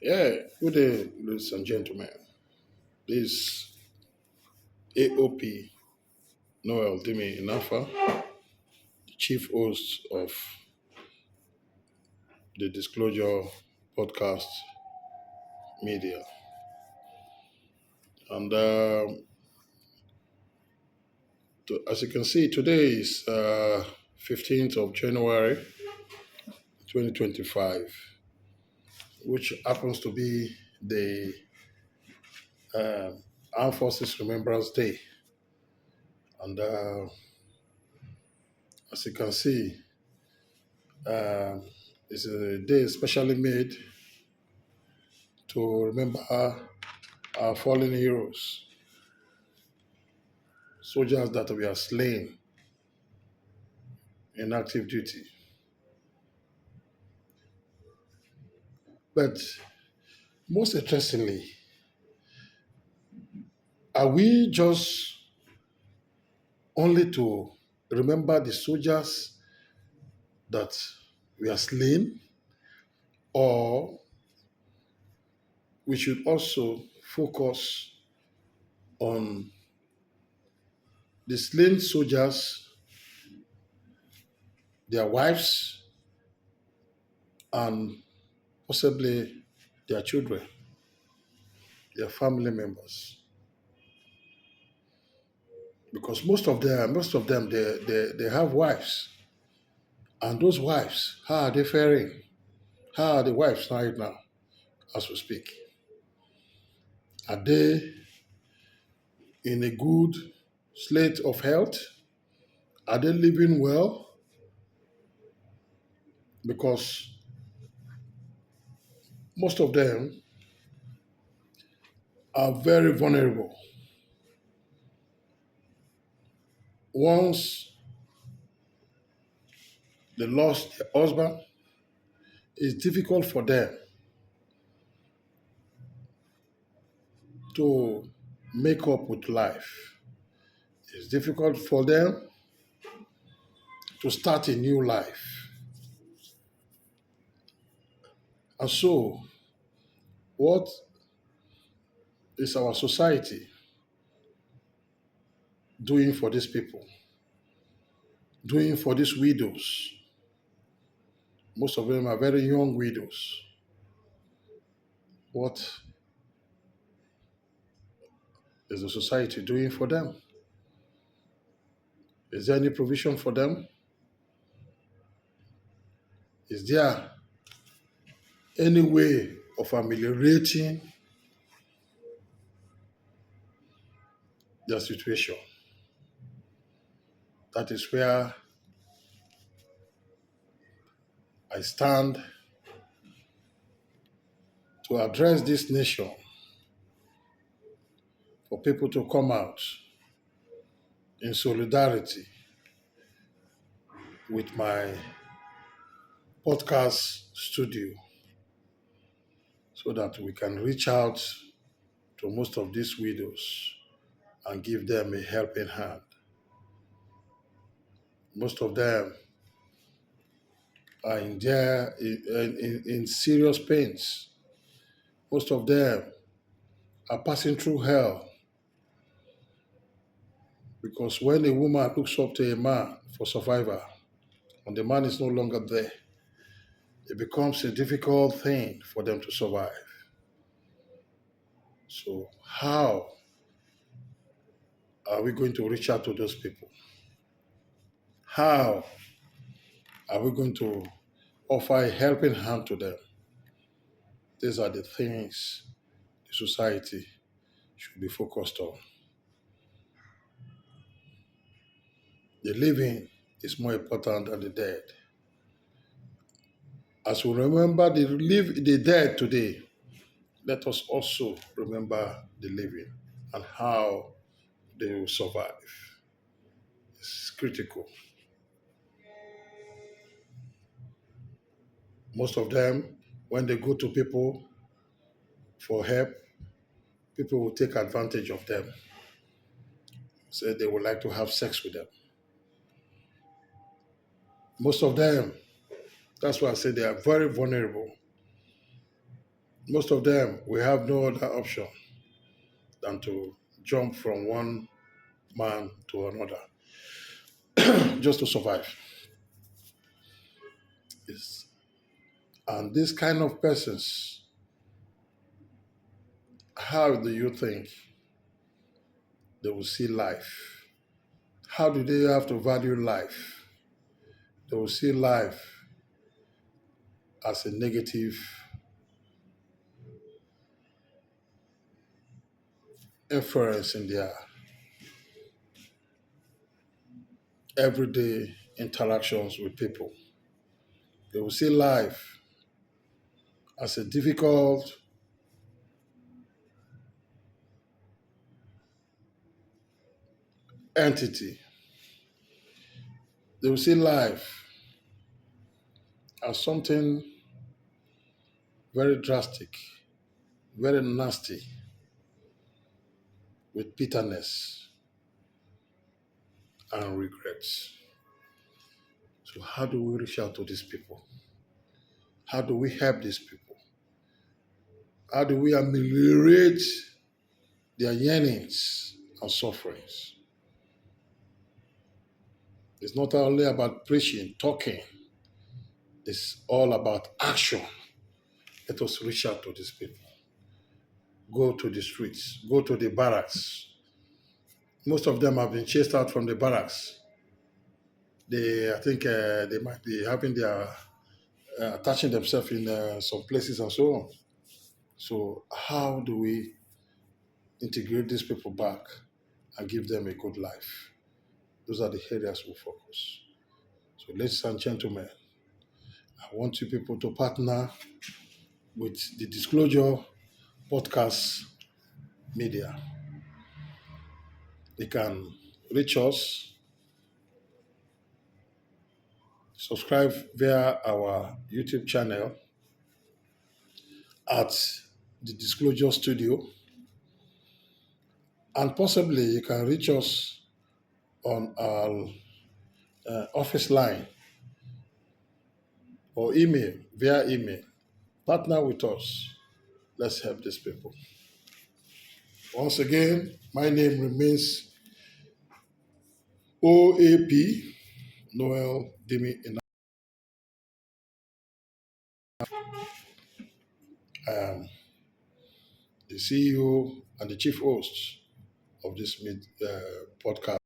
Yeah, good day, ladies and gentlemen. This AOP Noel Dimi Inafa, the chief host of the Disclosure Podcast Media. And as you can see, today is 15th of January 2025, which happens to be the uh, Armed Forces Remembrance Day. And as you can see, um, it's a day specially made to remember our fallen heroes, soldiers that were slain in active duty. But most interestingly, are we just only to remember the soldiers that were slain, or we should also focus on the slain soldiers, their wives, and possibly their children, their family members? Because most of them, they have wives. And those wives, how are they faring? How are the wives right now as we speak? Are they in a good slate of health? Are they living well? Because most of them are very vulnerable. Once they lost their husband, it's difficult for them to make up with life. It's difficult for them to start a new life. And so, what is our society doing for these people? Doing for these widows? Most of them are very young widows. What is the society doing for them? Is there any provision for them? Is there any way of ameliorating their situation? That is where I stand to address this nation for people to come out in solidarity with my podcast studio so that we can reach out to most of these widows and give them a helping hand. Most of them are in serious pains. Most of them are passing through hell because when a woman looks up to a man for survival and the man is no longer there, it becomes a difficult thing for them to survive. So, how are we going to reach out to those people? How are we going to offer a helping hand to them? These are the things the society should be focused on. The living is more important than the dead. As we remember the dead today, let us also remember the living and how they will survive. It's critical. Most of them, when they go to people for help, people will take advantage of them. Say they would like to have sex with them. Most of them, that's why I say they are very vulnerable. Most of them, we have no other option than to jump from one man to another just to survive. It's, and this kind of persons, how do you think they will see life? How do they have to value life? They will see life as a negative influence in their everyday interactions with people. They will see life as a difficult entity. They will see life as something very drastic, very nasty, with bitterness and regrets. So, how do we reach out to these people? How do we help these people? How do we ameliorate their yearnings and sufferings? It's not only about preaching, talking, it's all about action. Let us reach out to these people. Go to the streets, go to the barracks. Most of them have been chased out from the barracks. I think, they might be having their attaching themselves in some places and so on. So, how do we integrate these people back and give them a good life? Those are the areas we focus. So, ladies and gentlemen, I want you people to partner with the Disclosure Podcast Media. They can reach us, subscribe via our YouTube channel at the Disclosure Studio, and possibly you can reach us on our office line or email, via email. Partner with us. Let's help these people. Once again, my name remains OAP Noel Dimi. I am the CEO and the chief host of this podcast.